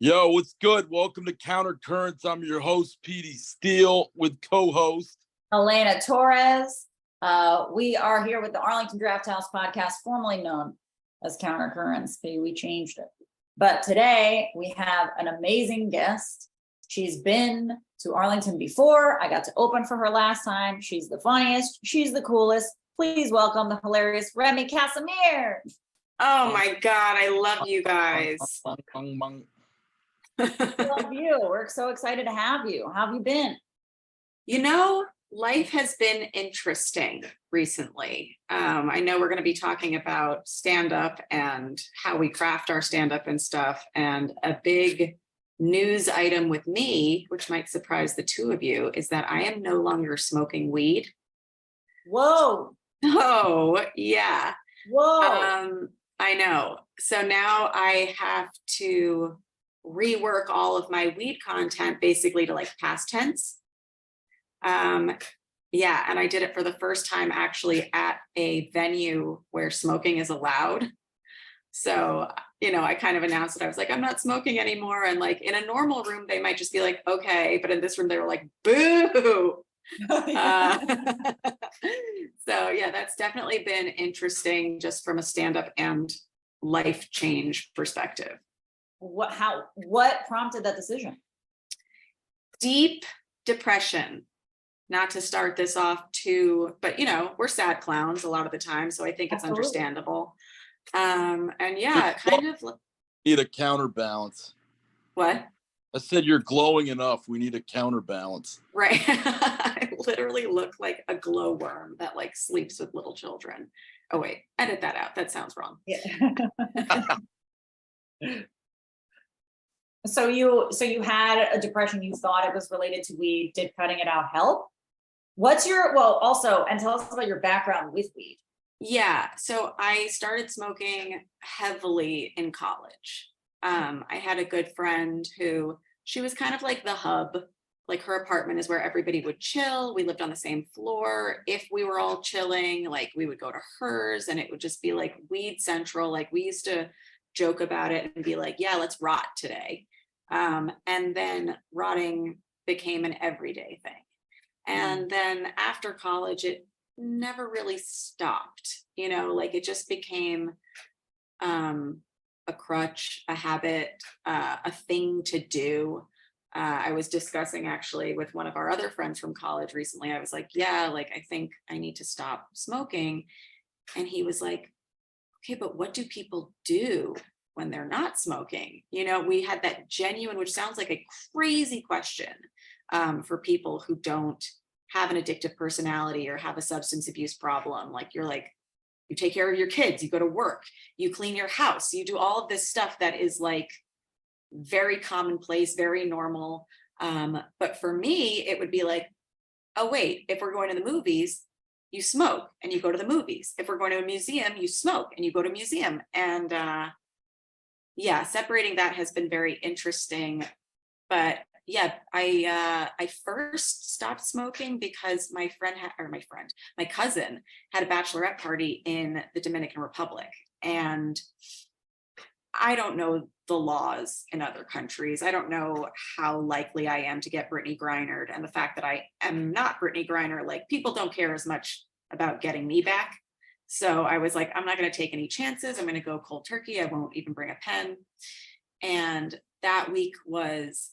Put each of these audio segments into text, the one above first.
Yo, what's good? Welcome to Counter Currents. I'm your host, Petey Steele, with co-host Elena Torres. We are here with the Arlington Drafthouse podcast, formerly known as Counter Currents. We changed it. But today we have an amazing guest. She's been to Arlington before. I got to open for her last time. She's the funniest. She's the coolest. Please welcome the hilarious Remy Kassimir. Oh my God, I love you guys. Love you. We're so excited to have you. How have you been? You know, life has been interesting recently. I know we're going to be talking about stand-up and how we craft our stand-up and stuff. And a big news item with me, which might surprise the two of you, is that I am no longer smoking weed. Whoa. Oh, yeah. Whoa. I know. So now I have to rework all of my weed content basically to like past tense. Yeah, and I did it for the first time actually at a venue where smoking is allowed. So, you know, I kind of announced it. I was like, I'm not smoking anymore. And like in a normal room, they might just be like, okay. But in this room, they were like, boo. So yeah, that's definitely been interesting just from a stand-up and life change perspective. What prompted that decision? Deep Depression. Not to start this off too, but you know, we're sad clowns a lot of the time, so I think it's understandable. And yeah, kind of need a counterbalance. What? I said you're glowing enough. We need a counterbalance. Right. I literally look like a glowworm that like sleeps with little children. Oh wait, edit that out. That sounds wrong. Yeah. So you had a depression. You thought it was related to weed. Did cutting it out help? Also, and tell us about your background with weed. Yeah, so I started smoking heavily in college. I had a good friend who, she was kind of like the hub. Like her apartment is where everybody would chill. We lived on the same floor. If we were all chilling, like we would go to hers and it would just be like weed central. Like we used to joke about it and be like, yeah, let's rot today. And then rotting became an everyday thing. And then after college, it never really stopped, you know, like it just became a crutch, a habit, a thing to do. I was discussing actually with one of our other friends from college recently. I was like, yeah, like I think I need to stop smoking. And he was like, okay, but what do people do when they're not smoking? You know, we had that genuine, which sounds like a crazy question for people who don't have an addictive personality or have a substance abuse problem. Like you're like, you take care of your kids, you go to work, you clean your house, you do all of this stuff that is like very commonplace, very normal. But for me, it would be like, oh wait, if we're going to the movies, you smoke and you go to the movies. If we're going to a museum, you smoke and you go to a museum. And yeah, separating that has been very interesting. But yeah, I first stopped smoking because my cousin had a bachelorette party in the Dominican Republic. And I don't know the laws in other countries. I don't know how likely I am to get Brittany Grinered. And the fact that I am not Brittany Griner, like people don't care as much about getting me back. So I was like, I'm not going to take any chances. I'm going to go cold turkey. I won't even bring a pen. And that week was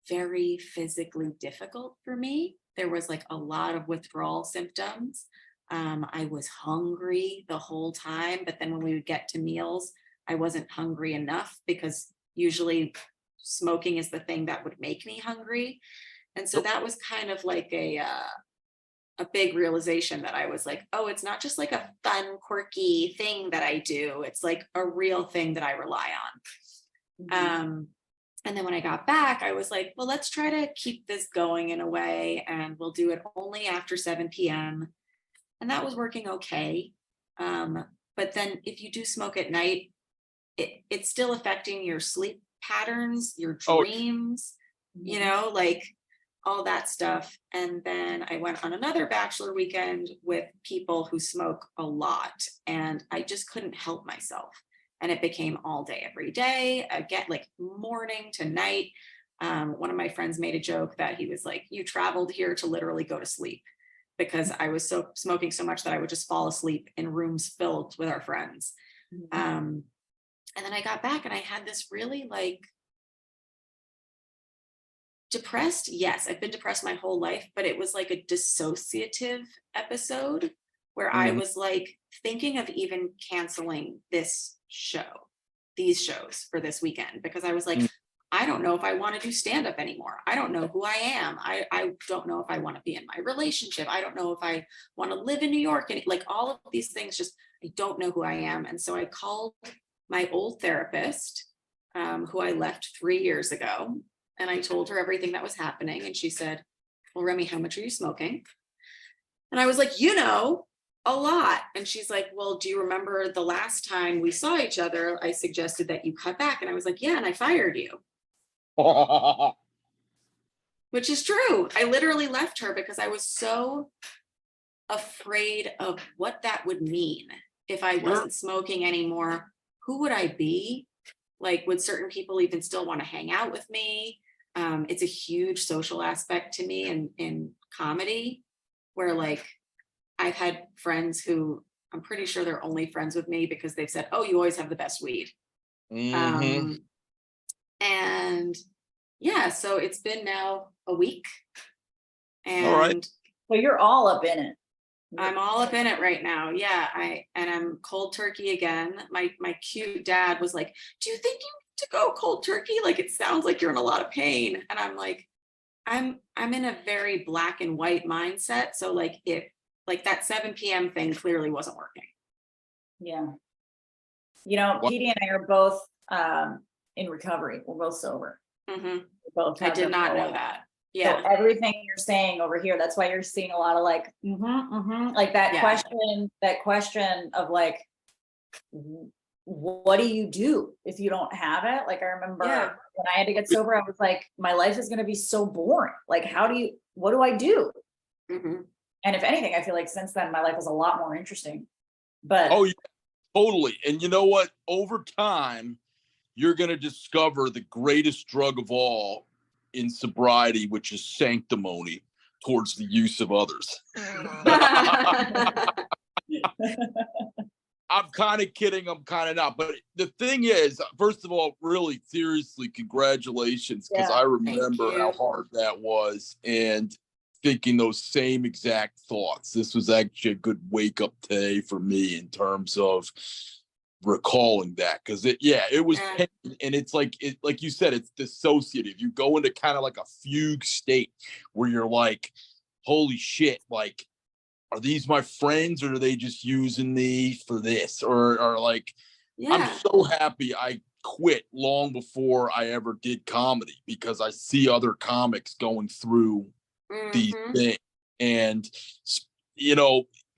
very physically difficult for me. There was like a lot of withdrawal symptoms. I was hungry the whole time, but then when we would get to meals, I wasn't hungry enough because usually smoking is the thing that would make me hungry. And so that was kind of like a big realization that I was like, oh, it's not just like a fun, quirky thing that I do. It's like a real thing that I rely on. Mm-hmm. And then when I got back, I was like, well, let's try to keep this going in a way, and we'll do it only after 7 p.m. And that was working okay. But then if you do smoke at night, it's still affecting your sleep patterns, your dreams, you know, like all that stuff. And then I went on another bachelor weekend with people who smoke a lot, and I just couldn't help myself. and it became all day, every day, again, like morning to night. One of my friends made a joke that he was like, you traveled here to literally go to sleep, because I was smoking so much that I would just fall asleep in rooms filled with our friends. And then I got back and I had this really like depressed. Yes, I've been depressed my whole life, but it was like a dissociative episode where I was like thinking of even canceling these shows for this weekend, because I was like, I don't know if I want to do stand-up anymore. I don't know who I am. I don't know if I want to be in my relationship. I don't know if I want to live in New York. And like all of these things, just, I don't know who I am. And so I called my old therapist, who I left 3 years ago. And I told her everything that was happening. And she said, well, Remy, how much are you smoking? And I was like, a lot. And she's like, well, do you remember the last time we saw each other, I suggested that you cut back? And I was like, yeah, and I fired you. Which is true. I literally left her because I was so afraid of what that would mean if I wasn't smoking anymore. Who would I be? Like, would certain people even still want to hang out with me? It's a huge social aspect to me in comedy, where like I've had friends who I'm pretty sure they're only friends with me because they've said, oh, you always have the best weed. And yeah, so it's been now a week. And all right. So you're all up in it. I'm all up in it right now. Yeah. I'm cold turkey again. My cute dad was like, do you think you need to go cold turkey? Like, it sounds like you're in a lot of pain. And I'm like, I'm in a very black and white mindset. So like, if like that 7 p.m. thing clearly wasn't working. Yeah. Petey and I are both in recovery. We're both sober. Both I did not know that. Yeah. So everything you're saying over here, that's why you're seeing a lot of like, like that question of like, what do you do if you don't have it? Like, I remember when I had to get sober, I was like, my life is going to be so boring. Like, what do I do? And if anything, I feel like since then, my life is a lot more interesting. But oh, yeah, totally. And you know what? Over time, you're going to discover the greatest drug of all in sobriety, which is sanctimony towards the use of others. I'm kind of kidding. I'm kind of not. But the thing is, first of all, really seriously, congratulations, because I remember how hard that was and thinking those same exact thoughts. This was actually a good wake up today for me in terms of recalling that, because it was pain, and it's like you said, it's dissociative. You go into kind of like a fugue state where you're like, holy shit, like, are these my friends, or are they just using me for this, or like, I'm so happy I quit long before I ever did comedy, because I see other comics going through these things. And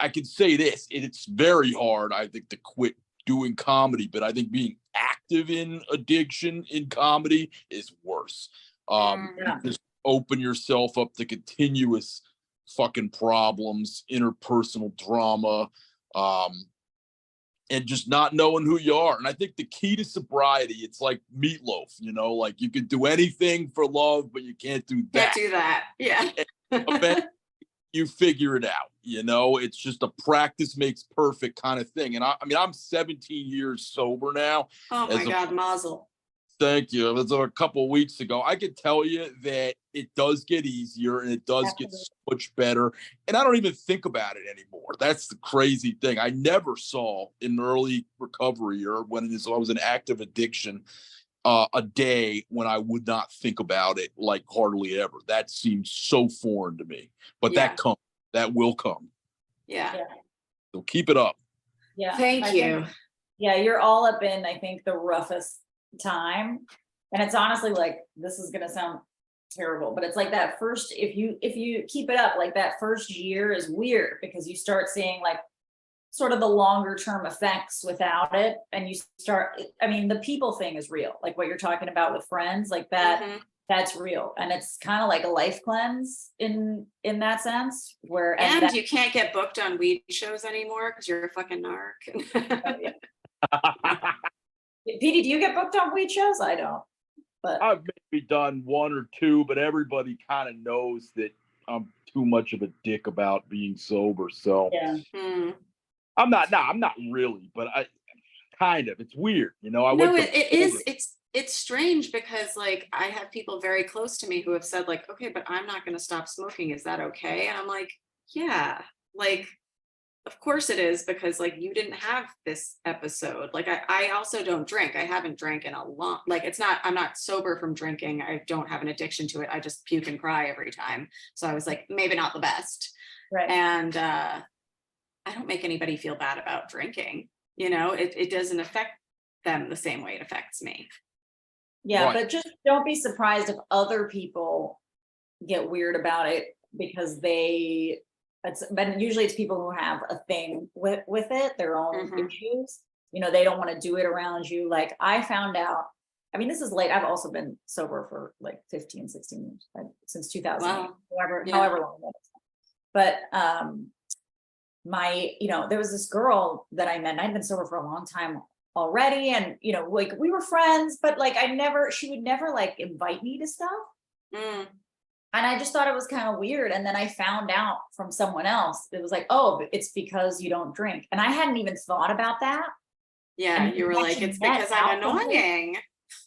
I can say this, it's very hard, I think, to quit doing comedy, but I think being active in addiction in comedy is worse. Just open yourself up to continuous fucking problems, interpersonal drama, and just not knowing who you are. And I think the key to sobriety, it's like Meatloaf, like you could do anything for love, but you can't do that. Can't do that. Yeah. You figure it out, it's just a practice makes perfect kind of thing. And I mean, I'm 17 years sober now. Oh my God, mazel. Thank you. It was a couple of weeks ago. I could tell you that it does get easier and it does get so much better. And I don't even think about it anymore. That's the crazy thing. I never saw in early recovery, or when I was in active addiction, a day when I would not think about it, like hardly ever. That seems so foreign to me, but that will come. Yeah. So keep it up. Yeah. Thank you. You're all up in, I think, the roughest time. And it's honestly like, this is going to sound terrible, but it's like that first, if you keep it up, like that first year is weird, because you start seeing like sort of the longer term effects without it. And you start, I mean, the people thing is real. Like what you're talking about with friends, like that, that's real. And it's kind of like a life cleanse in that sense, where, and you can't get booked on weed shows anymore because you're a fucking narc. Petey, do you get booked on weed shows? I don't. But I've maybe done one or two, but everybody kind of knows that I'm too much of a dick about being sober. So yeah. I'm not really, but I kind of. It's weird, I No, went to it is. It's strange because like I have people very close to me who have said like, okay, but I'm not going to stop smoking. Is that okay? And I'm like, yeah, like, of course it is, because like you didn't have this episode. Like I also don't drink. I haven't drank in a long, like I'm not sober from drinking. I don't have an addiction to it. I just puke and cry every time. So I was like, maybe not the best. Right. And I don't make anybody feel bad about drinking. It doesn't affect them the same way it affects me. Yeah, Right. but just don't be surprised if other people get weird about it because but usually it's people who have a thing with it, their own issues. They don't want to do it around you. Like I found out, I mean, this is late. I've also been sober for like 15, 16 years, since 2008, Wow. however long that is. But there was this girl that I met, and I'd been sober for a long time already. And, like we were friends, but like she would never like invite me to stuff. And I just thought it was kind of weird. And then I found out from someone else, it was like, oh, it's because you don't drink. And I hadn't even thought about that. Yeah, and you were like, it's because I'm annoying.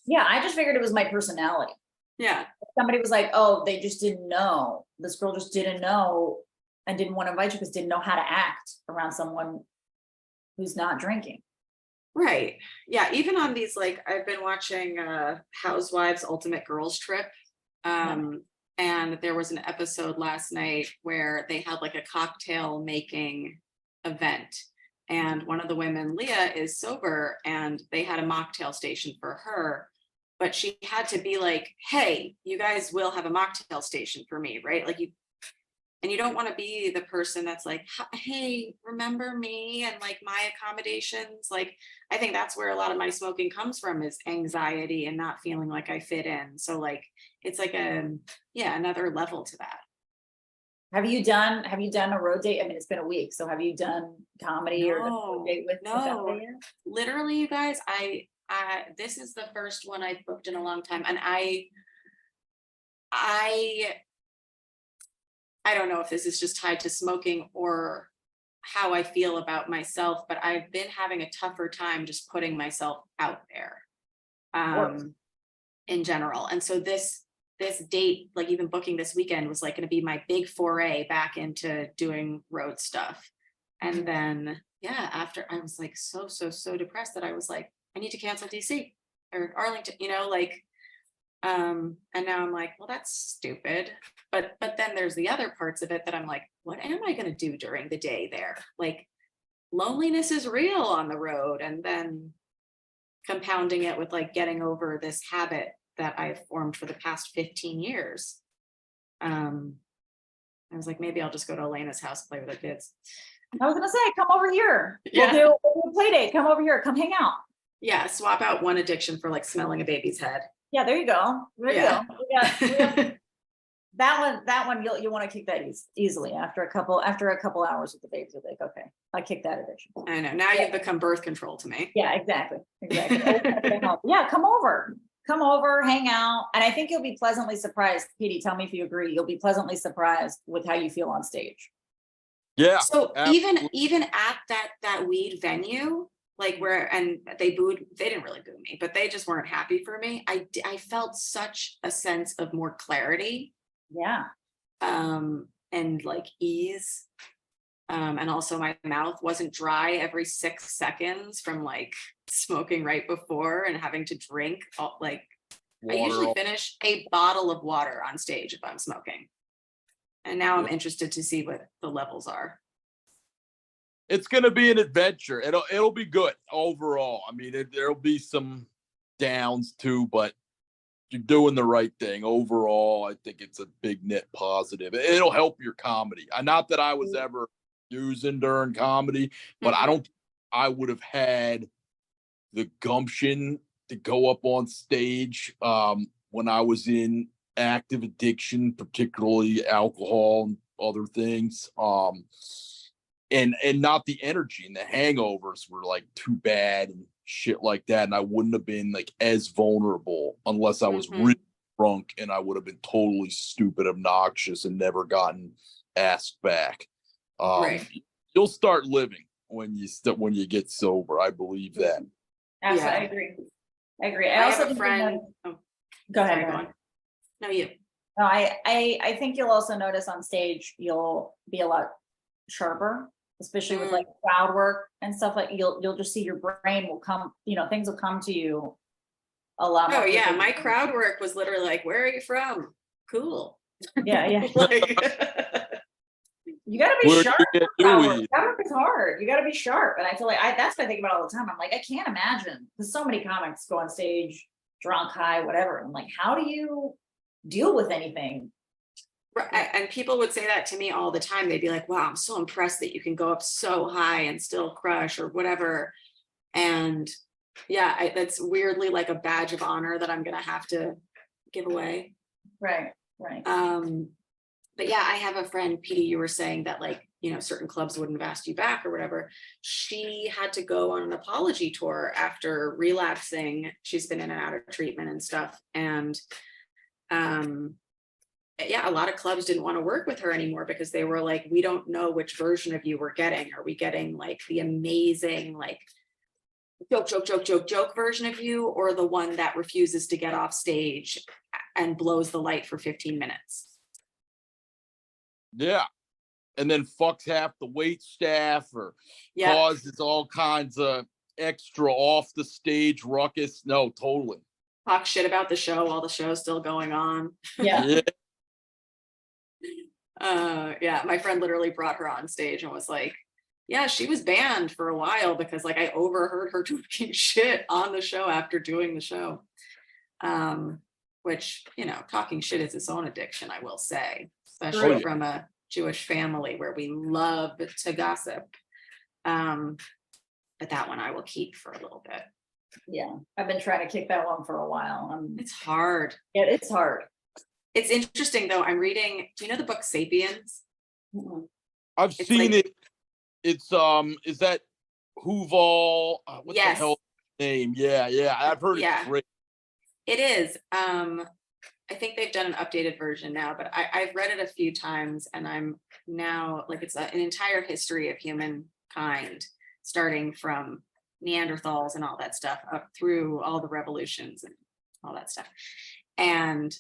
Yeah, I just figured it was my personality. Yeah. Somebody was like, oh, they just didn't know. This girl just didn't know and didn't want to invite you because didn't know how to act around someone who's not drinking. Right. Yeah. Even on these, like, I've been watching Housewives Ultimate Girls Trip. And there was an episode last night where they had like a cocktail making event. And one of the women, Leah, is sober, and they had a mocktail station for her. But she had to be like, hey, you guys will have a mocktail station for me, right? Like you don't want to be the person that's like, hey, remember me and like my accommodations. Like, I think that's where a lot of my smoking comes from, is anxiety and not feeling like I fit in. So like, it's like another level to that. Have you done a road date? I mean, it's been a week. So have you done comedy or road date with somebody? Literally, you guys, I this is the first one I've booked in a long time. And I don't know if this is just tied to smoking or how I feel about myself, but I've been having a tougher time just putting myself out there in general. And so this date, like even booking this weekend, was like going to be my big foray back into doing road stuff. And then, after, I was like so depressed that I was like, I need to cancel DC or Arlington, and now I'm like, well, that's stupid. But then there's the other parts of it that I'm like, what am I going to do during the day there? Like, loneliness is real on the road. And then compounding it with like getting over this habit that I've formed for the past 15 years. I was like, maybe I'll just go to Elena's house and play with her kids. I was going to say, come over here. Yeah. We'll do a play date. Come over here. Come hang out. Yeah. Swap out one addiction for like smelling a baby's head. Yeah, there you go. There you go. We got that one you'll want to kick that easily after a couple hours with the baby. You're like, okay, I kick that addiction. I know. Now you've become birth control to me. Yeah, exactly. Yeah, come over, hang out. And I think you'll be pleasantly surprised. Petey, tell me if you agree. You'll be pleasantly surprised with how you feel on stage. Yeah. So even at that weed venue, like and they didn't really boo me, but they just weren't happy for me. I felt such a sense of more clarity. Yeah. And like ease. And also my mouth wasn't dry every 6 seconds from like smoking right before and having to drink. Like I usually finish a bottle of water on stage if I'm smoking. And now I'm interested to see what the levels are. It's going to be an adventure. It'll be good overall. I mean, there'll be some downs too, but you're doing the right thing overall. I think it's a big net positive. It'll help your comedy. Not that I was ever using during comedy, but I would have had the gumption to go up on stage when I was in active addiction, particularly alcohol and other things. And not the energy, and the hangovers were like too bad. And shit like that. And I wouldn't have been like as vulnerable unless I was really drunk, and I would have been totally stupid, obnoxious, and never gotten asked back. Right. You'll start living when you get sober. I believe that. Absolutely. Yeah. I agree. I I also have a think friend. go ahead. Sorry, go on. No, you. No, I think you'll also notice on stage you'll be a lot sharper, especially with like crowd work and stuff. Like you'll just see your brain will come, things will come to you a lot more. Oh yeah, quickly. my crowd work was literally like, "Where are you from?" Cool. Yeah. Like, You gotta be Where sharp. do you get Crowd your work. weed? Crowd work is hard. You gotta be sharp. And I feel like that's what I think about all the time. I'm like, I can't imagine, because so many comics go on stage drunk, high, whatever. I'm like, how do you deal with anything? and people would say that to me all the time. They'd be like, "Wow, I'm so impressed that you can go up so high and still crush or whatever." And yeah, that's weirdly like a badge of honor that I'm gonna have to give away. Right. But yeah, I have a friend, Petey, you were saying that like, certain clubs wouldn't have asked you back or whatever. She had to go on an apology tour after relapsing. She's been in and out of treatment and stuff. And yeah, a lot of clubs didn't want to work with her anymore because they were like, we don't know which version of you we're getting. Are we getting like the amazing, like joke version of you, or the one that refuses to get off stage and blows the light for 15 minutes? Yeah. And then fucks half the wait staff, or causes all kinds of extra off the stage ruckus. No, totally. Talk shit about the show while the show's still going on. Yeah. Yeah, my friend literally brought her on stage and was like, yeah, she was banned for a while because like I overheard her talking shit on the show after doing the show. Which, talking shit is its own addiction, I will say, especially from a Jewish family where we love to gossip. But that one I will keep for a little bit. Yeah. I've been trying to kick that one for a while. It's hard. Yeah, it's hard. It's interesting though. I'm reading, do you know the book Sapiens? I've seen it. It's is that Huval? What the hell name? Yeah. I've heard it's great. It is. I think they've done an updated version now, but I've read it a few times, and I'm now like, it's an entire history of humankind, starting from Neanderthals and all that stuff up through all the revolutions and all that stuff. And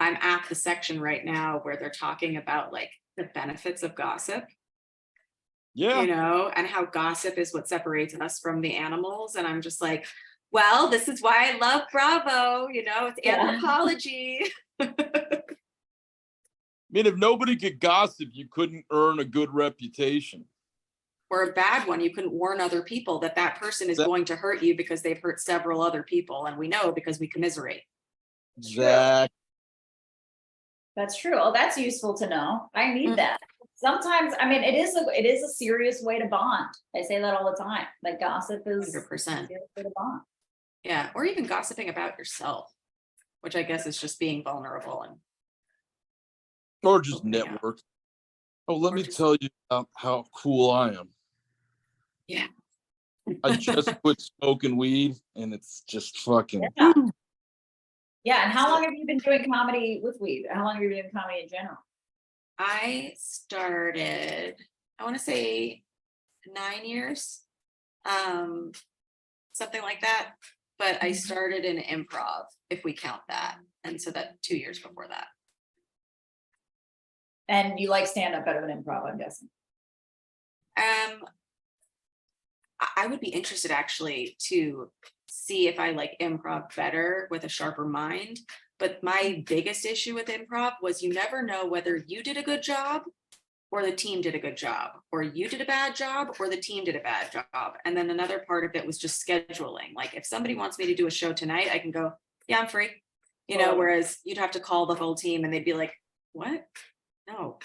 I'm at the section right now where they're talking about like the benefits of gossip. Yeah. And how gossip is what separates us from the animals. And I'm just like, well, this is why I love Bravo, it's anthropology. I mean, if nobody could gossip, you couldn't earn a good reputation. Or a bad one. You couldn't warn other people that person is going to hurt you because they've hurt several other people. And we know because we commiserate. Exactly. That's true. Oh, that's useful to know. I need that. Sometimes, I mean, it is a serious way to bond. I say that all the time. Like gossip is 100%. a serious way to bond. Yeah, or even gossiping about yourself, which I guess is just being vulnerable or just network. Oh, let me tell you how cool I am. Yeah. I just quit smoking weed, and it's just fucking. Yeah. And how long have you been doing comedy with weed? How long have you been doing comedy in general? I started, I want to say 9 years, something like that. But I started in improv, if we count that. And so that 2 years before that. And you like stand-up better than improv, I'm guessing. I would be interested actually to see if I like improv better with a sharper mind. But my biggest issue with improv was you never know whether you did a good job or the team did a good job, or you did a bad job or the team did a bad job. And then another part of it was just scheduling. Like if somebody wants me to do a show tonight, I can go, yeah, I'm free. Whereas you'd have to call the whole team and they'd be like, what? No.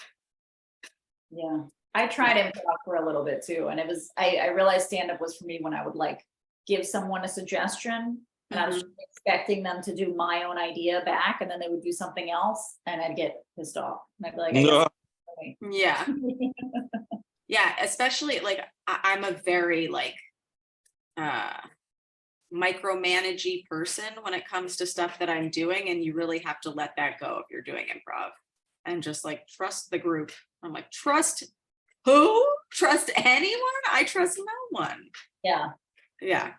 Yeah. I tried improv for a little bit too. And it was, I realized stand-up was for me when I would like give someone a suggestion and I was expecting them to do my own idea back, and then they would do something else and I'd get pissed off. And I'd be like, yeah. Yeah, especially like I'm a very like micromanagey person when it comes to stuff that I'm doing, and you really have to let that go if you're doing improv and just like trust the group. I'm like, trust who? Trust anyone? I trust no one. Yeah. Yeah.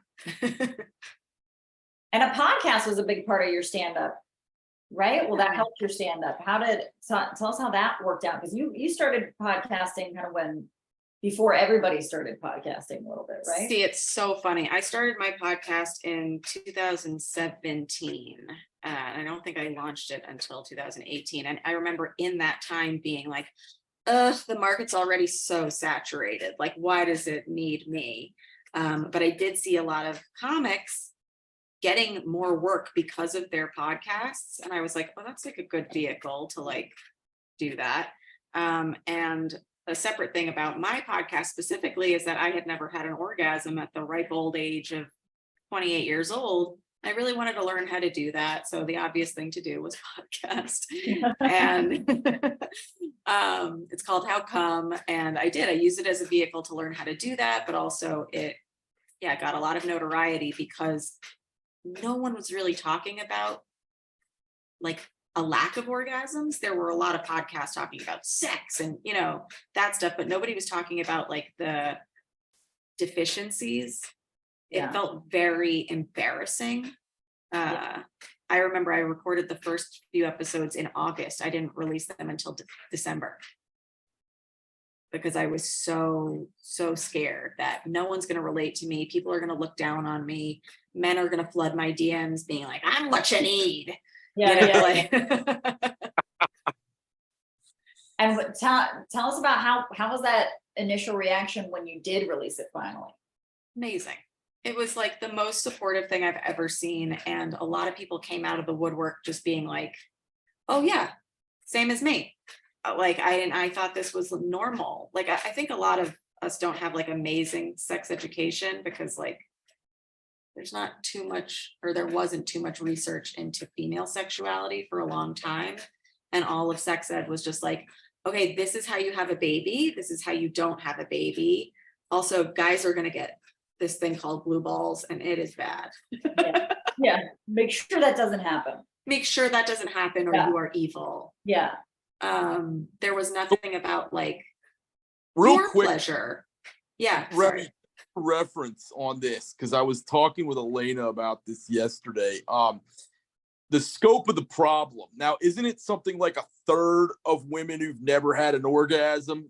And a podcast was a big part of your stand-up, right? Well, that helped your stand-up. Tell us how that worked out? Because you started podcasting kind of before everybody started podcasting a little bit, right? See, it's so funny. I started my podcast in 2017. And I don't think I launched it until 2018. And I remember in that time being like, the market's already so saturated. Like, why does it need me? But I did see a lot of comics getting more work because of their podcasts. And I was like, oh, that's like a good vehicle to like do that. And a separate thing about my podcast specifically is that I had never had an orgasm at the ripe old age of 28 years old. I really wanted to learn how to do that. So the obvious thing to do was podcast. And it's called How Come? And I used it as a vehicle to learn how to do that, but also it got a lot of notoriety because no one was really talking about like a lack of orgasms. There were a lot of podcasts talking about sex and, that stuff, but nobody was talking about like the deficiencies. It felt very embarrassing. I remember I recorded the first few episodes in August. I didn't release them until December because I was so scared that no one's going to relate to me. People are going to look down on me. Men are going to flood my DMs being like, I'm what you need. And tell us about how was that initial reaction when you did release it finally? Amazing. It was like the most supportive thing I've ever seen. And a lot of people came out of the woodwork just being like, oh yeah, same as me. Like I thought this was normal. Like I think a lot of us don't have like amazing sex education because like there's not too much, or there wasn't too much research into female sexuality for a long time. And all of sex ed was just like, okay, this is how you have a baby. This is how you don't have a baby. Also, guys are going to get this thing called blue balls and it is bad. Yeah. Make sure that doesn't happen. Make sure that doesn't happen or you are evil. Yeah. There was nothing about like real quick pleasure. Yeah. Remy, reference on this because I was talking with Elena about this yesterday. The scope of the problem. Now, isn't it something like a third of women who've never had an orgasm?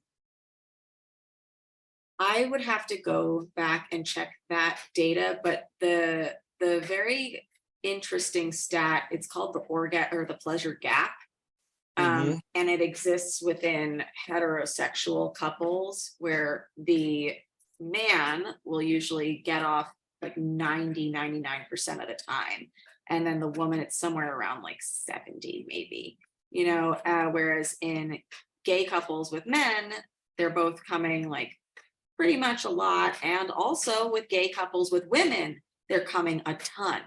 I would have to go back and check that data, but the very interesting stat, it's called the pleasure gap. And it exists within heterosexual couples where the man will usually get off like 99% of the time. And then the woman, it's somewhere around like 70 maybe, whereas in gay couples with men, they're both coming like pretty much a lot. And also with gay couples with women, they're coming a ton.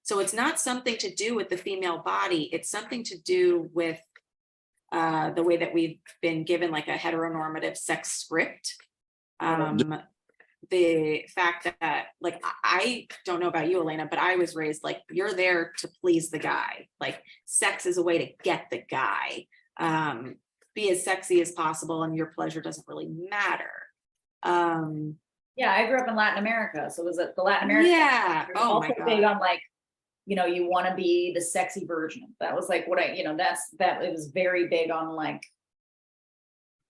So it's not something to do with the female body. It's something to do with the way that we've been given like a heteronormative sex script. The fact that like, I don't know about you, Elena, but I was raised like, you're there to please the guy. Like sex is a way to get the guy. Be as sexy as possible and your pleasure doesn't really matter. I grew up in Latin America. So was it the Latin American? Yeah. Oh my God. Big on like, you want to be the sexy version. That was like what it was very big on like,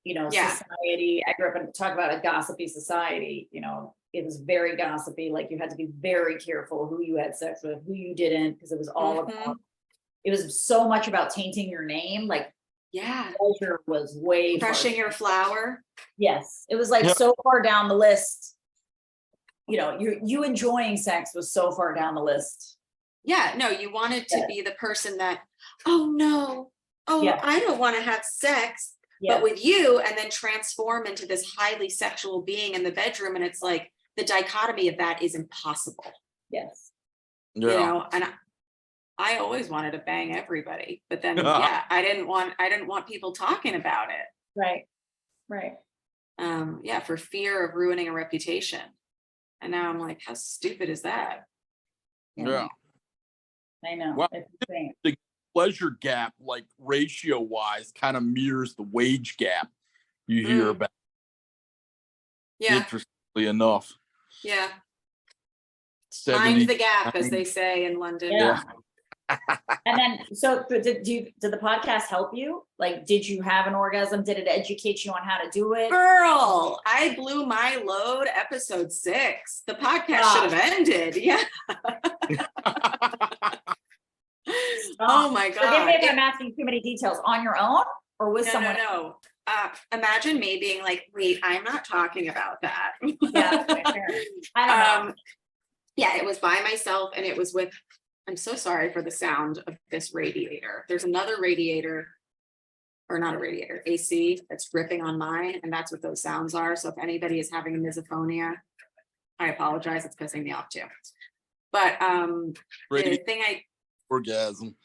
society. I grew up and talk about a gossipy society, it was very gossipy. Like you had to be very careful who you had sex with, who you didn't, because it was all about, it was so much about tainting your name. Like, pleasure was way crushing your flower. Yes. It was like so far down the list, you enjoying sex was so far down the list. Yeah, no, you wanted to be the person that, I don't want to have sex, but with you, and then transform into this highly sexual being in the bedroom. And it's like the dichotomy of that is impossible. Yes. And I always wanted to bang everybody, but then I didn't want people talking about it. Right. For fear of ruining a reputation. And now I'm like, how stupid is that? Yeah. I know. Well, It's insane. the pleasure gap, like ratio wise, kind of mirrors the wage gap you hear about. Yeah. Interestingly enough. Yeah. 70, Mind the gap, as they say in London. Yeah. And then, so did the podcast help you? Like, did you have an orgasm? Did it educate you on how to do it? Girl, I blew my load episode 6. The podcast should have ended. Yeah. Oh my God. Forgive me if I'm asking too many details. On your own or with someone? No. Imagine me being like, wait, I'm not talking about that. Yeah, I don't know. Yeah, it was by myself and it was with, I'm so sorry for the sound of this radiator. There's another radiator, or not a radiator, AC that's ripping on mine, and that's what those sounds are. So if anybody is having misophonia, I apologize. It's pissing me off too. But the thing orgasm.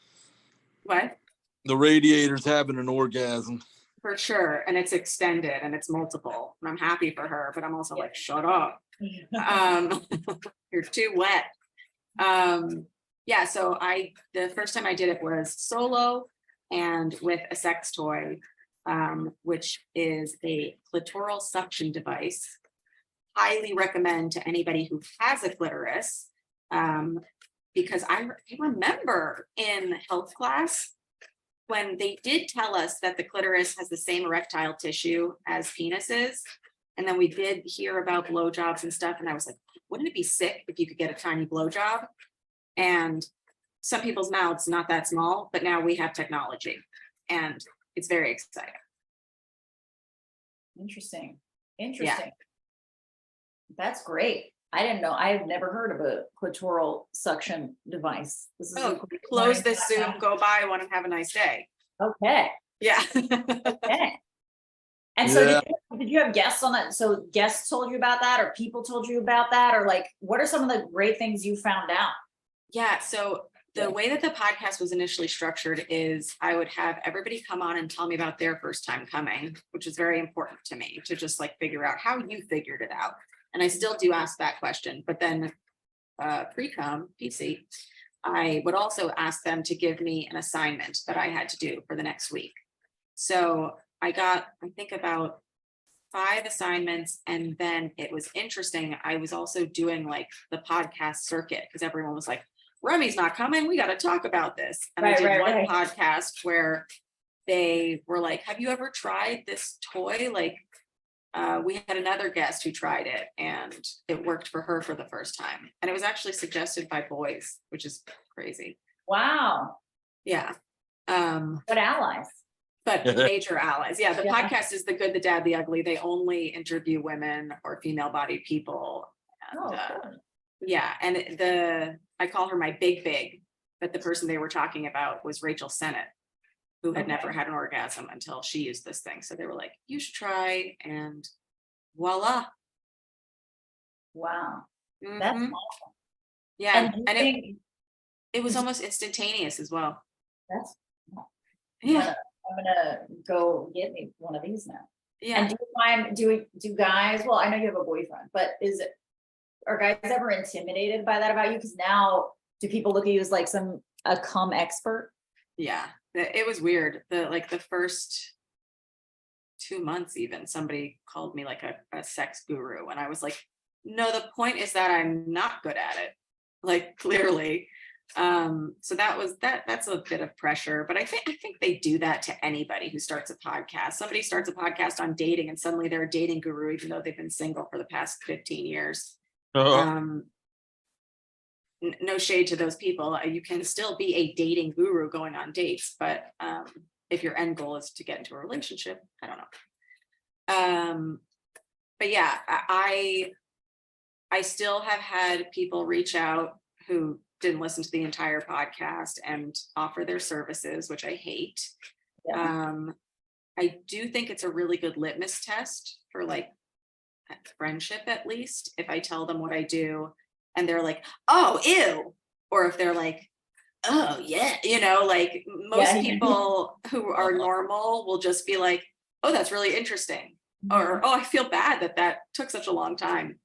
What? The radiator's having an orgasm. For sure, and it's extended and it's multiple, and I'm happy for her, but I'm also like, shut up. You're too wet. Yeah, so the first time I did it was solo and with a sex toy, which is a clitoral suction device. Highly recommend to anybody who has a clitoris, because I remember in health class when they did tell us that the clitoris has the same erectile tissue as penises. And then we did hear about blowjobs and stuff. And I was like, wouldn't it be sick if you could get a tiny blowjob? And some people's mouths not that small, but now we have technology and it's very exciting. Interesting. Yeah. That's great. I didn't know. I've never heard of a clitoral suction device. This is close this Zoom, go buy one and have a nice day. Okay. Yeah. Okay. And so did you have guests on that? So guests told you about that, or people told you about that, or like, what are some of the great things you found out? Yeah. So the way that the podcast was initially structured is I would have everybody come on and tell me about their first time coming, which is very important to me to just like figure out how you figured it out. And I still do ask that question, but then pre-com, PC, I would also ask them to give me an assignment that I had to do for the next week. So I got, I think, about 5 assignments. And then it was interesting. I was also doing like the podcast circuit because everyone was like, Remy's not coming. We got to talk about this. And I did one podcast where they were like, have you ever tried this toy? Like, we had another guest who tried it and it worked for her for the first time. And it was actually suggested by boys, which is crazy. Wow. Yeah. But allies. But major allies. Yeah. The podcast is The Good, the Dad, the Ugly. They only interview women or female-bodied people. And, cool. Yeah. And I call her my big, but the person they were talking about was Rachel Sennett, who had never had an orgasm until she used this thing. So they were like, you should try, and voila. Wow. That's awesome. Yeah. And it was almost instantaneous as well. That's yeah. I'm gonna go get me one of these now. Yeah. And do you find do guys, well, I know you have a boyfriend, but are guys ever intimidated by that about you? Because now do people look at you as like a cum expert? Yeah. It was weird. The first 2 months, even somebody called me like a sex guru. And I was like, no, the point is that I'm not good at it. Like, clearly. So that's a bit of pressure, but I think they do that to anybody who starts a podcast. Somebody starts a podcast on dating and suddenly they're a dating guru, even though they've been single for the past 15 years. No shade to those people. You can still be a dating guru going on dates, but if your end goal is to get into a relationship, I don't know. But yeah, I still have had people reach out who didn't listen to the entire podcast and offer their services, which I hate. Yeah. I do think it's a really good litmus test for like friendship, at least, if I tell them what I do and they're like, oh, ew. Or if they're like, oh, yeah, like most people who are normal will just be like, oh, that's really interesting. Mm-hmm. Or, oh, I feel bad that took such a long time.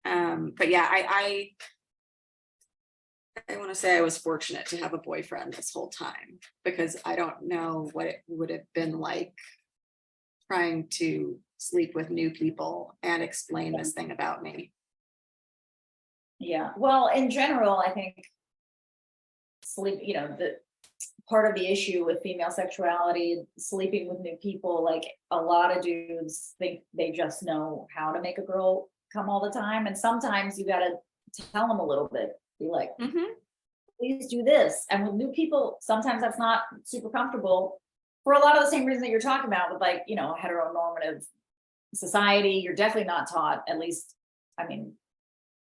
Mm-hmm. But yeah, I want to say I was fortunate to have a boyfriend this whole time, because I don't know what it would have been like trying to sleep with new people and explain this thing about me. Yeah. Well, in general, I think sleep, the part of the issue with female sexuality, sleeping with new people, like a lot of dudes think they just know how to make a girl come all the time. And sometimes you got to tell them a little bit, be like, please do this. And with new people, sometimes that's not super comfortable for a lot of the same reasons that you're talking about with, like, heteronormative society. You're definitely not taught, at least, I mean,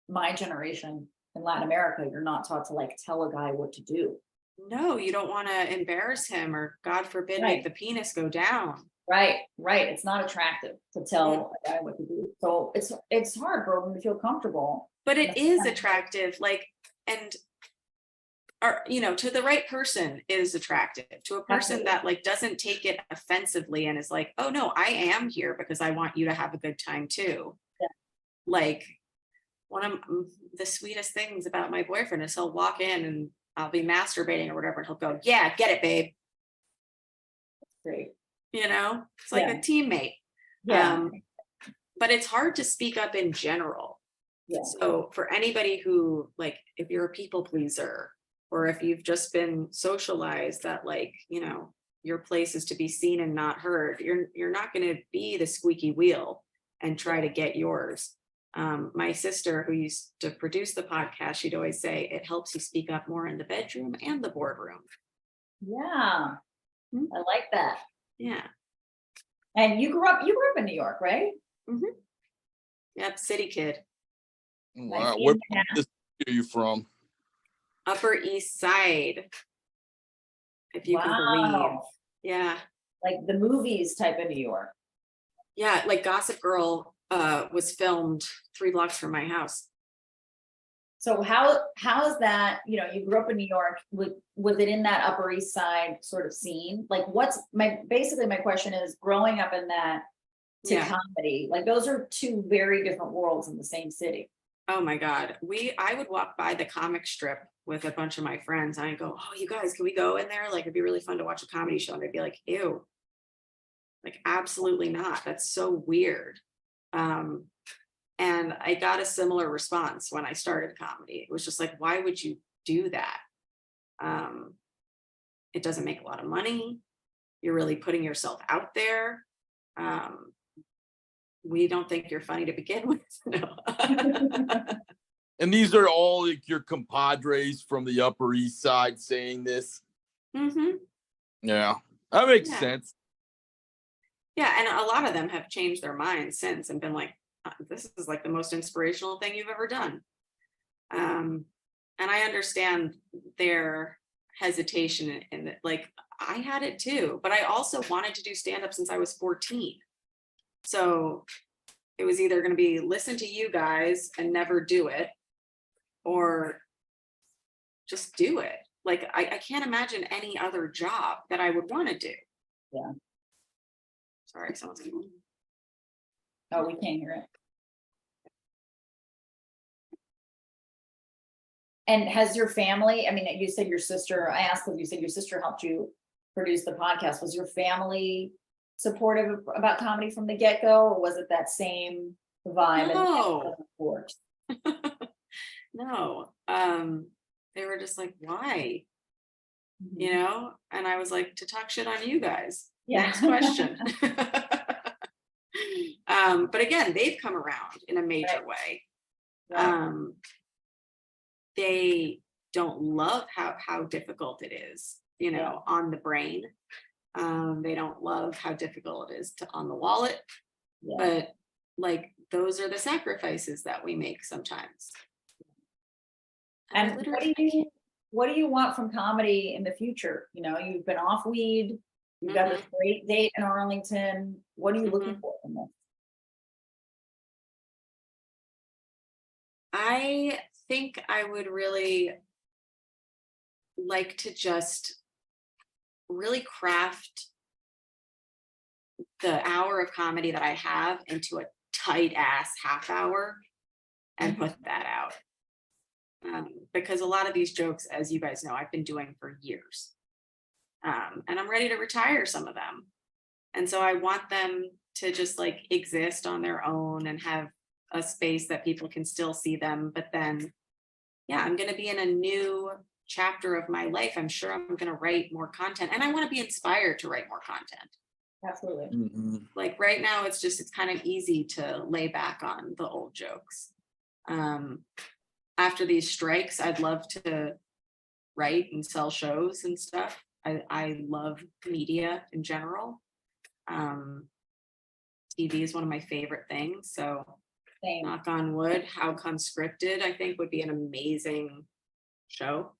my generation in Latin America, you're not taught to like tell a guy what to do. No, you don't want to embarrass him, or God forbid, make the penis go down. Right. It's not attractive to tell a guy what to do. So it's hard for them to feel comfortable. But it is attractive, like, and to the right person is attractive. To a person that like doesn't take it offensively and is like, oh no, I am here because I want you to have a good time too. Yeah. Like, one of the sweetest things about my boyfriend is he'll walk in and I'll be masturbating or whatever, and he'll go, yeah, get it, babe. Great. It's like a teammate. Yeah. But it's hard to speak up in general. Yeah. So for anybody who, like, if you're a people pleaser, or if you've just been socialized that, like, your place is to be seen and not heard, you're not going to be the squeaky wheel and try to get yours. My sister, who used to produce the podcast, she'd always say it helps you speak up more in the bedroom and the boardroom. Yeah. I like that. Yeah. And you grew up in New York, right? Yep, city kid. Wow. Where are you from? Upper East Side, if you can believe. Yeah. Like the movies type of New York. Yeah, like Gossip Girl was filmed 3 blocks from my house. So how is that, you grew up in New York, was it in that Upper East Side sort of scene? Like my question is, growing up in that to comedy, like those are two very different worlds in the same city. Oh my God. I would walk by the comic strip with a bunch of my friends and I'd go, oh, you guys, can we go in there? Like, it'd be really fun to watch a comedy show. And they'd be like, ew, like, absolutely not. That's so weird. And I got a similar response when I started comedy. It was just like, why would you do that? It doesn't make a lot of money. You're really putting yourself out there. We don't think you're funny to begin with. No. And these are all like your compadres from the Upper East Side saying this. Yeah, that makes sense. Yeah, and a lot of them have changed their minds since and been like, this is like the most inspirational thing you've ever done. And I understand their hesitation in that, like, I had it too, but I also wanted to do stand-up since I was 14. So it was either going to be listen to you guys and never do it, or just do it. Like, I can't imagine any other job that I would want to do. Yeah. Sorry, someone's calling. Oh, we can't hear it. And has your family, I mean, you said your sister, I asked because you said your sister helped you produce the podcast. Was your family supportive about comedy from the get-go, or was it that same vibe? No. No. They were just like, why? And I was like, to talk shit on you guys. Yeah. Next question. But again, they've come around in a major way. Yeah. They don't love how difficult it is, on the brain. They don't love how difficult it is on the wallet. Yeah. But like, those are the sacrifices that we make sometimes. And what do you want from comedy in the future? You've been off weed, you've got this great date in Arlington. What are you looking for from this? I think I would really like to just really craft the hour of comedy that I have into a tight ass half hour and put that out. Because a lot of these jokes, as you guys know, I've been doing for years. And I'm ready to retire some of them. And so I want them to just like exist on their own and have a space that people can still see them. But then, yeah, I'm going to be in a new chapter of my life. I'm sure I'm going to write more content, and I want to be inspired to write more content. Absolutely. Mm-hmm. Like right now, it's kind of easy to lay back on the old jokes. After these strikes, I'd love to write and sell shows and stuff. I love media in general. TV is one of my favorite things. So Same. knock on wood, How Come Scripted, I think would be an amazing show.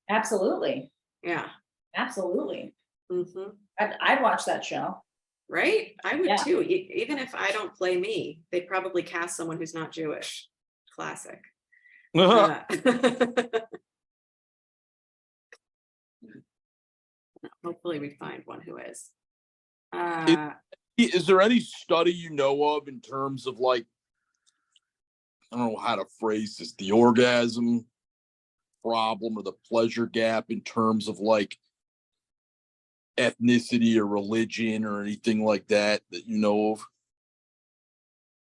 Absolutely. Yeah. Absolutely. Mm-hmm. I'd watch that show. Right? I would too. Even if I don't play me, they'd probably cast someone who's not Jewish. Classic. Hopefully we find one who is. Is there any study you know of in terms of like, I don't know how to phrase this, the orgasm problem or the pleasure gap in terms of like ethnicity or religion or anything like that you know of?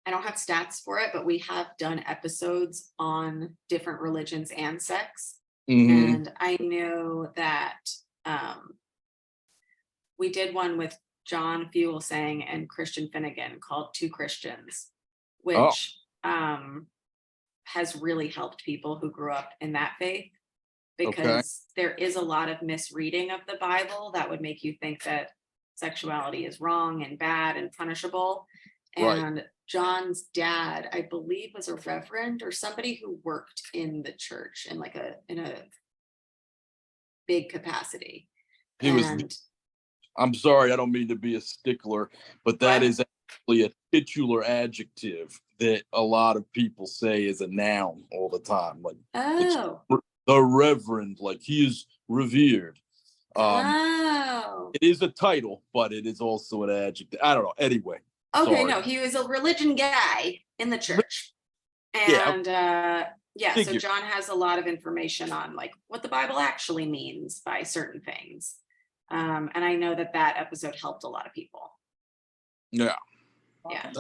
I don't have stats for it, but we have done episodes on different religions and sex. Mm-hmm. And I know that we did one with John Fugelsang and Christian Finnegan called Two Christians, which has really helped people who grew up in that faith, because there is a lot of misreading of the Bible that would make you think that sexuality is wrong and bad and punishable. And John's dad, I believe, was a reverend or somebody who worked in the church in like in a big capacity. I'm sorry, I don't mean to be a stickler, but that is actually a titular adjective that a lot of people say is a noun all the time. Like, the reverend, like he is revered. It is a title, but it is also an adjective. I don't know. Anyway. Okay, sorry. no, he was a religion guy in the church. And so John has a lot of information on like what the Bible actually means by certain things. And I know that episode helped a lot of people. Yeah. Yeah.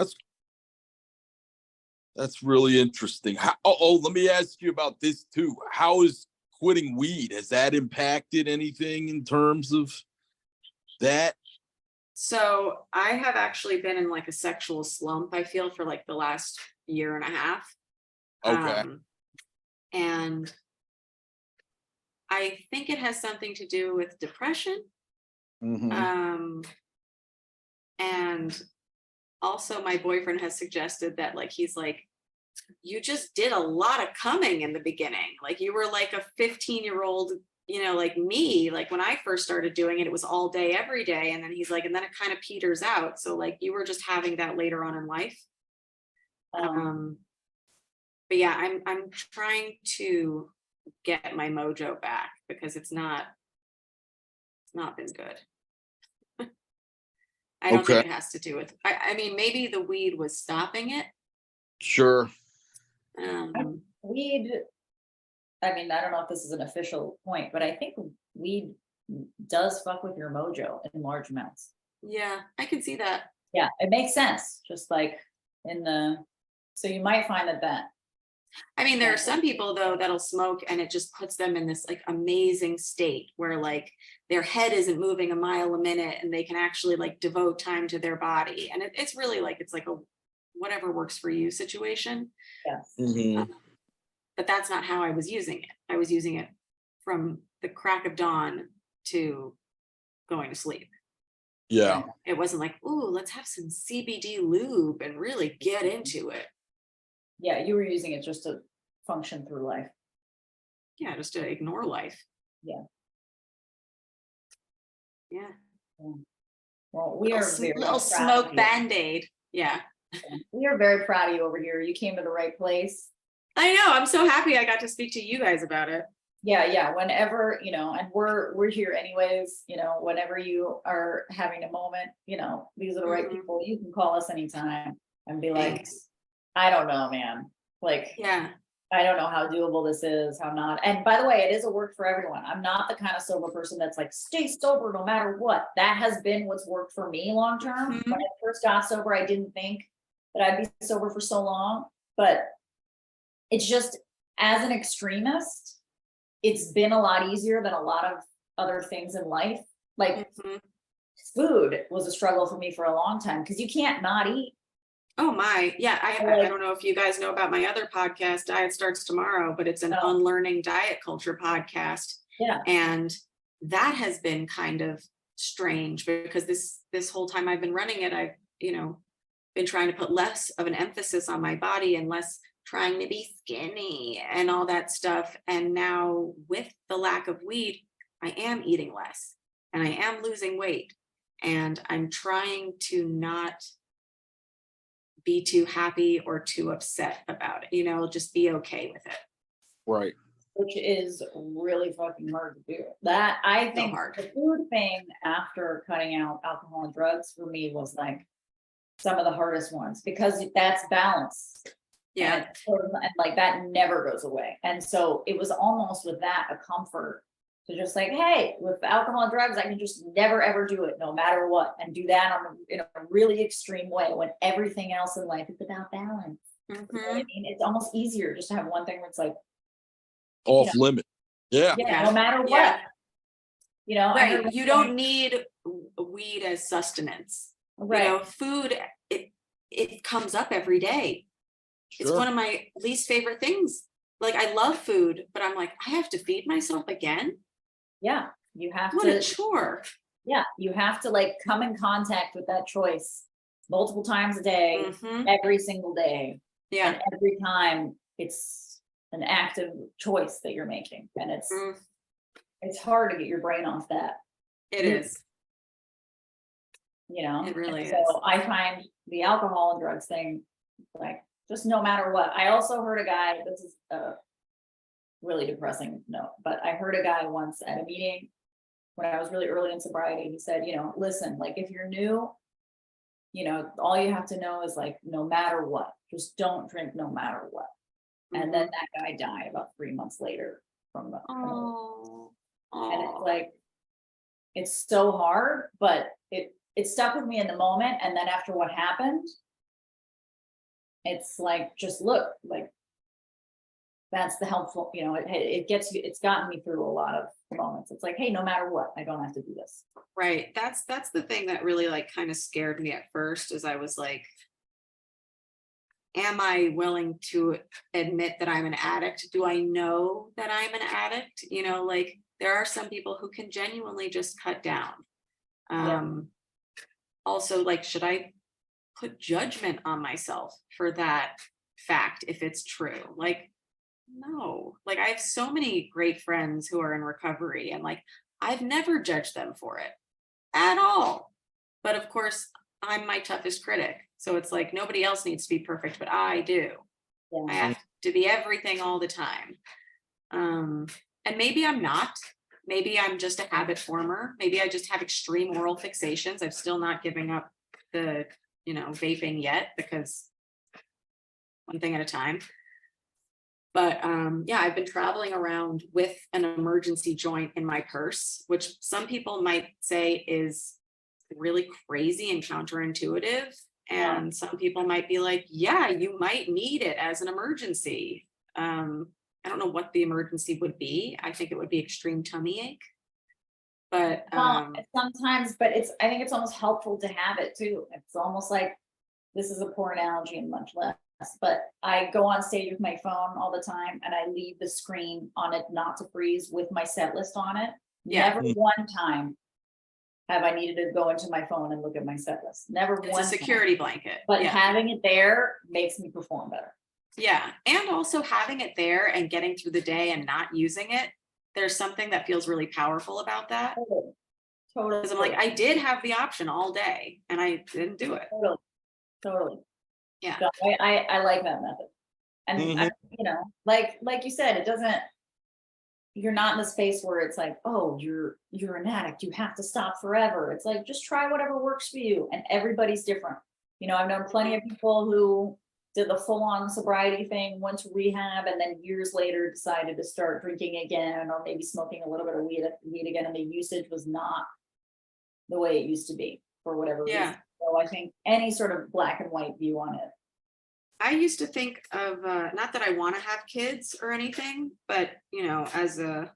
That's really interesting. Let me ask you about this too. How is quitting weed? Has that impacted anything in terms of that? So I have actually been in like a sexual slump, I feel, for like the last year and a half. Okay. And I think it has something to do with depression. Mm-hmm. And also my boyfriend has suggested that like, he's like, you just did a lot of coming in the beginning. Like you were like a 15-year-old, like me, like when I first started doing it, it was all day, every day. And then he's like, and then it kind of peters out. So like you were just having that later on in life. But yeah, I'm trying to get my mojo back because it's not been good. I don't think it has to do with, I mean, maybe the weed was stopping it. Sure. Weed, I mean, I don't know if this is an official point, but I think weed does fuck with your mojo in large amounts. Yeah, I can see that. Yeah, it makes sense. Just like so you might find that. I mean, there are some people though that'll smoke and it just puts them in this like amazing state where like their head isn't moving a mile a minute and they can actually like devote time to their body. And it's really like, it's like a whatever works for you situation. Yes. Mm-hmm. But that's not how I was using it. I was using it from the crack of dawn to going to sleep. Yeah. It wasn't like, ooh, let's have some CBD lube and really get into it. Yeah, you were using it just to function through life. Yeah, just to ignore life. Yeah. Yeah. Well, we are very little smoke Band-Aid. Yeah. We are very proud of you over here. You came to the right place. I know. I'm so happy I got to speak to you guys about it. Yeah. Whenever, and we're here anyways, whenever you are having a moment, these are the right people. You can call us anytime and be like, I don't know, man. Like, yeah. I don't know how doable this is, how not. And by the way, it is a work for everyone. I'm not the kind of sober person that's like, stay sober no matter what. That has been what's worked for me long term. When I first got sober, I didn't think that I'd be sober for so long. But it's just, as an extremist, it's been a lot easier than a lot of other things in life. Like food was a struggle for me for a long time because you can't not eat. Oh my, yeah. I don't know if you guys know about my other podcast, Diet Starts Tomorrow, but it's an unlearning diet culture podcast. Yeah. And that has been kind of strange because this whole time I've been running it, I've, been trying to put less of an emphasis on my body and less trying to be skinny and all that stuff. And now with the lack of weed, I am eating less and I am losing weight. And I'm trying to not be too happy or too upset about it, just be okay with it. Right. Which is really fucking hard to do. That I think the food thing after cutting out alcohol and drugs for me was like some of the hardest ones because that's balance. Yeah. And like that never goes away. And so it was almost with that a comfort to just like, hey, with alcohol and drugs, I can just never ever do it no matter what, and do that in a really extreme way when everything else in life is about balance. You know what I mean? It's almost easier just to have one thing that's like off limit. Yeah. No matter what. Right. You don't need weed as sustenance. Right. Food, it comes up every day. Sure. It's one of my least favorite things. Like I love food, but I'm like, I have to feed myself again. Yeah. You have what a chore. Yeah. You have to like come in contact with that choice multiple times a day, every single day. Yeah. And every time it's an active choice that you're making. And it's hard to get your brain off that. It is. It really is. So I find the alcohol and drugs thing, like, just no matter what. I also heard a guy, this is a really depressing note, but I heard a guy once at a meeting when I was really early in sobriety. He said, listen, like if you're new, all you have to know is like, no matter what, just don't drink no matter what. And then that guy died about 3 months later from the, and it's like, it's so hard, but it stuck with me in the moment. And then after what happened, it's like, just look, like that's the helpful, it's gotten me through a lot of moments. It's like, hey, no matter what, I don't have to do this. Right. That's the thing that really like kind of scared me at first, is I was like, am I willing to admit that I'm an addict? Do I know that I'm an addict? Like there are some people who can genuinely just cut down. Also, like, should I put judgment on myself for that fact if it's true? Like, no. Like I have so many great friends who are in recovery, and like I've never judged them for it at all. But of course, I'm my toughest critic. So it's like nobody else needs to be perfect, but I do. Yeah. I have to be everything all the time. And maybe I'm not. Maybe I'm just a habit former. Maybe I just have extreme oral fixations. I'm still not giving up the, vaping yet, because one thing at a time. But I've been traveling around with an emergency joint in my purse, which some people might say is really crazy and counterintuitive. And some people might be like, yeah, you might need it as an emergency. I don't know what the emergency would be. I think it would be extreme tummy ache. But sometimes, but I think it's almost helpful to have it too. It's almost like, this is a poor analogy and much less, but I go on stage with my phone all the time and I leave the screen on it not to freeze with my set list on it. Yeah. Never one time have I needed to go into my phone and look at my set list. Never one. It's a security blanket. But having it there makes me perform better. Yeah. And also having it there and getting through the day and not using it, there's something that feels really powerful about that. Totally. Because I'm like, I did have the option all day and I didn't do it. Totally. Yeah. So I like that method. And like you said, it doesn't, you're not in the space where it's like, oh, you're an addict, you have to stop forever. It's like, just try whatever works for you. And everybody's different. I've known plenty of people who did the full-on sobriety thing, went to rehab, and then years later decided to start drinking again, or maybe smoking a little bit of weed again, and the usage was not the way it used to be for whatever reason. So I think any sort of black and white view on it. I used to think of, not that I want to have kids or anything, but, you know, as a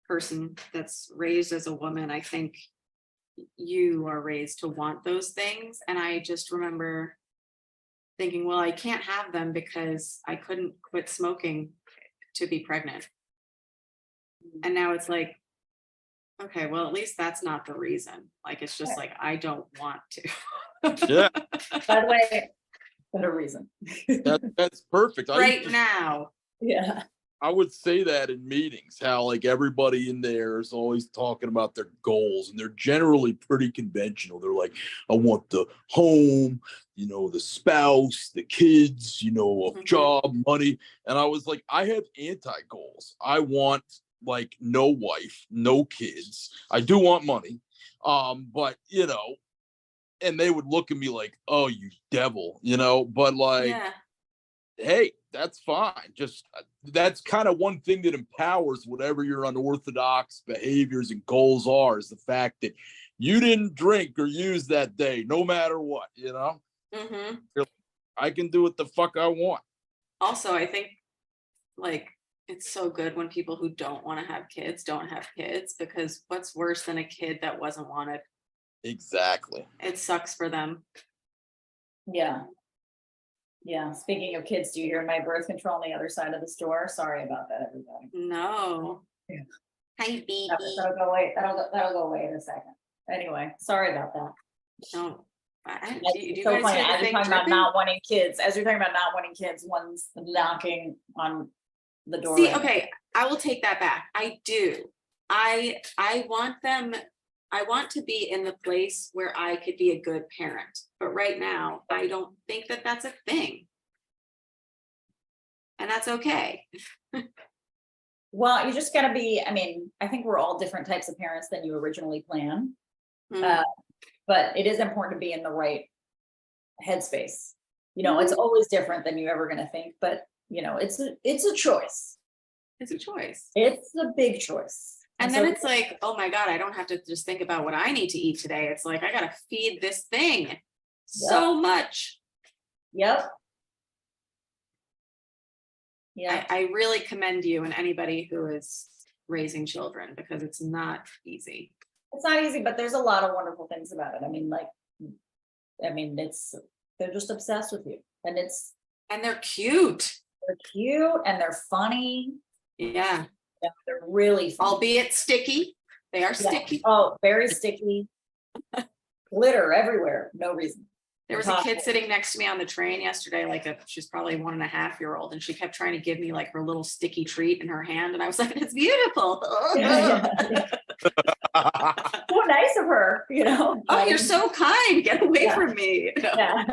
person that's raised as a woman, I think you are raised to want those things. And I just remember thinking, well, I can't have them because I couldn't quit smoking to be pregnant. And now it's like, okay, well, at least that's not the reason. Like, it's just like, I don't want to. Yeah. By the way, better reason. That's perfect. Now. Yeah. I would say that in meetings, how like everybody in there is always talking about their goals, and they're generally pretty conventional. They're like, I want the home, you know, the spouse, the kids, you know, a job, money. And I was like, I have anti-goals. I want like no wife, no kids. I do want money. But you know, and they would look at me like, oh, you devil, you know, but like, hey, that's fine. Just that's kind of one thing that empowers whatever your unorthodox behaviors and goals are, is the fact that you didn't drink or use that day, no matter what, you know. I can do what the fuck I want. Also, I think like it's so good when people who don't want to have kids don't have kids, because what's worse than a kid that wasn't wanted? Exactly. It sucks for them. Yeah. Yeah. Speaking of kids, do you hear my birth control on the other side of the store? Sorry about that, everybody. No. Yeah. Hi, baby. That'll go away. That'll go away in a second. Anyway, sorry about that. No. Do you guys funny, as you're talking about not wanting kids, one's knocking on the door. See, okay, I will take that back. I do. I want them. I want to be in the place where I could be a good parent. But right now, I don't think that that's a thing. And that's okay. Well, you just got to be, I mean, I think we're all different types of parents than you originally planned. But it is important to be in the right headspace. You know, it's always different than you're ever going to think, but you know, it's a choice. It's a choice. It's a big choice. And then it's like, oh my God, I don't have to just think about what I need to eat today. It's like, I got to feed this thing so much. Yep. Yeah. I really commend you and anybody who is raising children, because it's not easy. It's not easy, but there's a lot of wonderful things about it. I mean, they're just obsessed with you, and they're cute. They're cute and they're funny. Yeah. They're really funny. Albeit sticky. They are sticky. Oh, very sticky. Glitter everywhere. No reason. There was a kid sitting next to me on the train yesterday, she's probably 1.5-year-old, and she kept trying to give me like her little sticky treat in her hand. And I was like, it's beautiful. So nice of her, you know. Oh, you're so kind. Get away from me. You know? Yeah.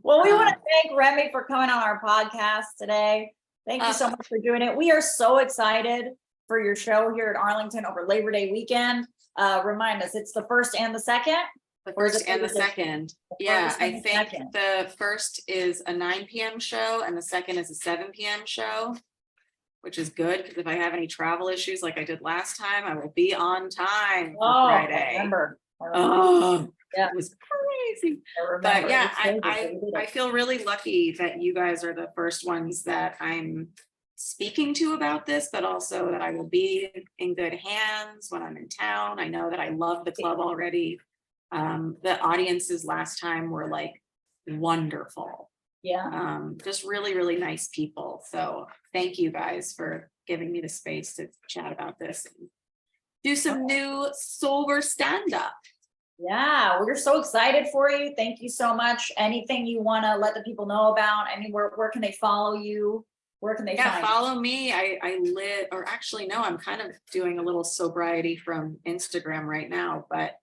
Well, we want to thank Remy for coming on our podcast today. Thank you so much for doing it. We are so excited for your show here at Arlington over Labor Day weekend. Remind us, it's the 1st and the 2nd? The 1st and the 2nd. Yeah, I think the 1st is a 9 p.m. show and the 2nd is a 7 p.m. show, which is good because if I have any travel issues like I did last time, I will be on time for Friday. I remember. Oh, yeah. It was crazy. But yeah, I feel really lucky that you guys are the first ones that I'm speaking to about this, but also that I will be in good hands when I'm in town. I know that I love the club already. The audiences last time were like wonderful. Yeah. Just really, really nice people. So thank you guys for giving me the space to chat about this and do some new sober stand-up. Yeah, we're so excited for you. Thank you so much. Anything you want to let the people know about? I mean, where can they follow you? Where can they find follow me? I live, or actually, no, I'm kind of doing a little sobriety from Instagram right now, but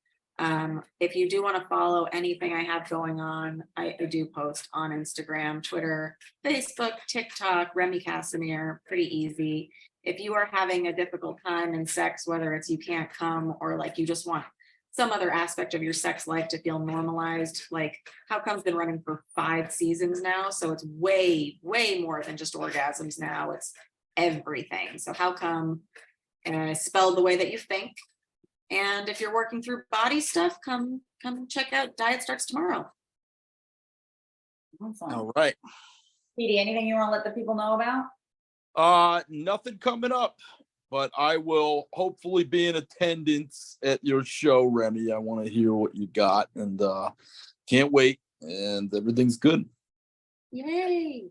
if you do want to follow anything I have going on, I do post on Instagram, Twitter, Facebook, TikTok, Remy Kassimir, pretty easy. If you are having a difficult time in sex, whether it's you can't come or like you just want some other aspect of your sex life to feel normalized. Like, How Come's been running for 5 seasons now, so it's way, way more than just orgasms now. It's everything. So How Come spelled the way that you think. And if you're working through body stuff, come check out Diet Starts Tomorrow. Awesome. All right. Petey, anything you want to let the people know about? Nothing coming up, but I will hopefully be in attendance at your show, Remy. I want to hear what you got, and can't wait. And everything's good. Yay.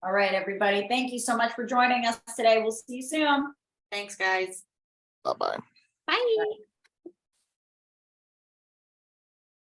All right, everybody. Thank you so much for joining us today. We'll see you soon. Thanks, guys. Bye-bye. Bye.